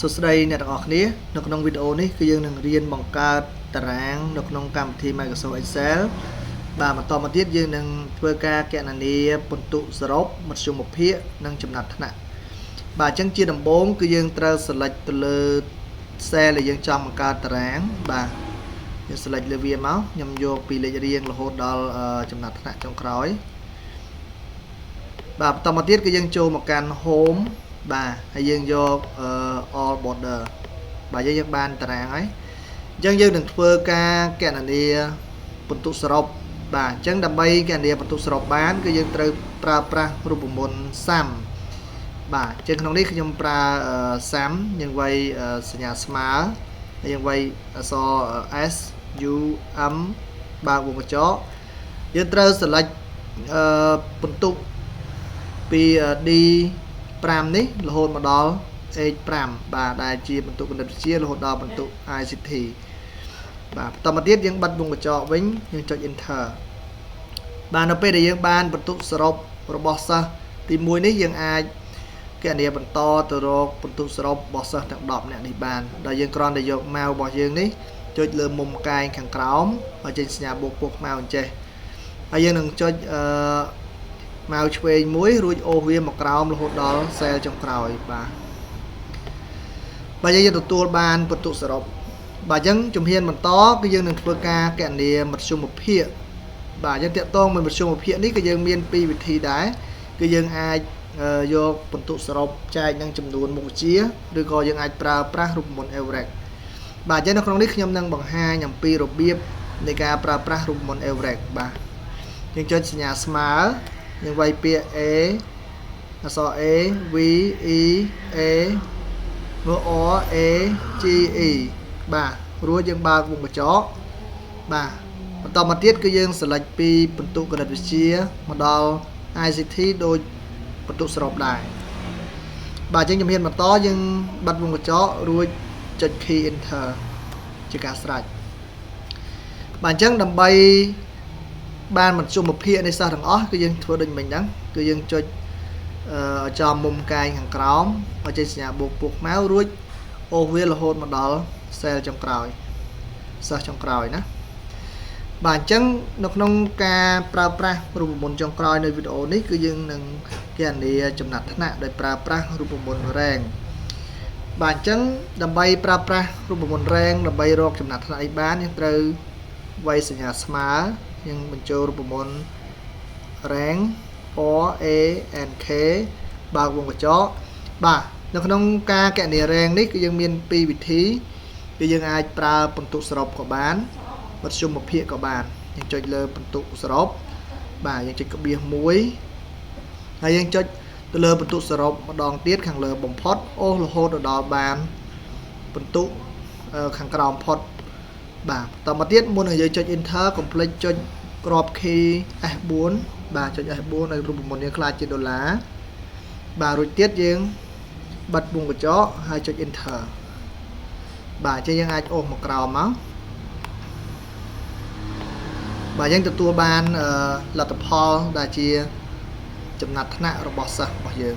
សួស្តីអ្នកទាំងអស់គ្នានៅក្នុងវីដេអូនេះគឺយើងនឹងរៀនបង្កើតតារាងនៅក្នុងកម្មវិធី Microsoft Excel បាទបន្តមកទៀតយើងនឹងធ្វើការគណនាពិន្ទុសរុបមធ្យមភាគនិងចំណាត់ថ្នាក់បាទអញ្ចឹងជាដំបូងគឺយើងត្រូវ select ទៅលើ cell ដែលយើងចង់បង្កើតតារាងបាទយើង select លើវាមកខ្ញុំយកពីលេខរៀងរហូតដល់ចំណាត់ថ្នាក់ចុងក្រោយបាទបន្តមកទៀតគឺយើងចូលមកកាន់ home បាទហើយយើងយក all border បាទយើងបានតារាងហើយអញ្ចឹងយើងនឹងធ្វើការគណនាពិន្ទុសរុបបាទអញ្ចឹងដើម្បីគណនាពិន្ទុសរុបបានគឺយើងត្រូវប្រើប្រាស់រូបមន្ត sum បាទអញ្ចឹងក្នុងនេះខ្ញុំប្រើ sum យើងវាយសញ្ញាស្មើហើយយើងវាយអក្សរ s u m បាទវងកញ្ចក់យើងត្រូវ select ពិន្ទុពី d 5នេះរហូតមកដល់ h5 បាទដែលជាពិន្ទុគណិតវិទ្យារហូតដល់ពិន្ទុ ICT បាទបន្តមកទៀតយើងបិទវងកញ្ចក់វិញយើងចុច enter បាទនៅពេលដែលយើងបានពិន្ទុសរុបរបស់សិស្សទី1នេះយើងអាចគណនាបន្តទៅរកពិន្ទុសរុបរបស់សិស្សទាំង10នាក់នេះបានដោយយើងគ្រាន់តែយក mouse របស់យើងនេះចុចលើមុំកែងខាងក្រោមឲ្យចេញសញ្ញាបូកពុះខ្មៅអញ្ចេះហើយយើងនឹងចុចmouseឆ្វេងមួយរួចអូសវាមកក្រោមរហូតដល់ cell ចុងក្រោយបាទយើងទទួលបានពិន្ទុសរុបបាទអញ្ចឹងជំហានបន្តគឺយើងនឹងធ្វើការគណនាមធ្យមភាគបាទយើងតាក់ទងមួយមធ្យមភាគនេះគឺយើងមាន2វិធីដែរគឺយើងអាចយកពិន្ទុសរុបចែកនឹងចំនួនមុខវិជ្ជាឬក៏យើងអាចប្រើប្រាស់រូបមន្ត Average បាទអញ្ចឹងនៅក្នុងនេះខ្ញុំនឹងបង្ហាញអំពីរបៀបនៃការប្រើប្រាស់រូបមន្ត Average បាទយើងចុចសញ្ញាស្មើយើងវាយពាក្យ A អក្សរ A V E A មើល O A G E បាទរួចយើងបើកវងកញ្ចក់បាទបន្តមកទៀតគឺយើង select ពីពិន្ទុគណិតវិទ្យាមកដល់ ICT ដូចពិន្ទុសរុបដែរបាទអញ្ចឹងជំហានបន្តយើងបិទវងកញ្ចក់រួចចុច key enter ជាការស្រេចបាទអញ្ចឹងដើម្បីបានមធ្យមភាគនៃសិស្សទាំងអស់គឺយើងធ្វើដូចមិញហ្នឹងគឺយើងចុចចំមុំកែងខាងក្រោមឲ្យចេញសញ្ញាបូកពុះខ្មៅរួចអូសវារហូតមកដល់ cell ចុងក្រោយសិស្សចុងក្រោយណាបាទអញ្ចឹងនៅក្នុងការប្រើប្រាស់រូបមន្តចុងក្រោយនៅវីដេអូនេះគឺយើងនឹងគណនាចំណាត់ថ្នាក់ដោយប្រើប្រាស់រូបមន្ត rank បាទអញ្ចឹងដើម្បីប្រើប្រាស់រូបមន្ត rank ដើម្បីរកចំណាត់ថ្នាក់នេះបានយើងត្រូវវាយសញ្ញាស្មើយើងបញ្ចូលរូបមន្ត rank or a and k បើកវងកញ្ចក់បាទនៅក្នុងការគណនា rank នេះគឺយើងមាន2វិធីគឺយើងអាចប្រើពិន្ទុសរុបក៏បានមធ្យមភាគក៏បានយើងចុចលើពិន្ទុសរុបបាទយើងចុចក្បៀស1ហើយយើងចុចទៅលើពិន្ទុសរុបម្ដងទៀតខាងលើបំផុតអូសរហូតដល់បានពិន្ទុខាងក្រោមផុតបាទតមកទៀតមុននឹងយើងចុច enter កុំភ្លេចចុចក្រប key F4 បាទចុច F4 ឲ្យរូបមន្តយើងខ្លាចជាដុល្លារបាទរួចទៀតយើងបិទវងកញ្ចក់ហើយចុច enter បាទអញ្ចឹងយើងអាចអូសមកក្រោមមកបាទយើងទទួលបានលទ្ធផលដែលជាចំណាត់ថ្នាក់របស់សិស្សរបស់យើង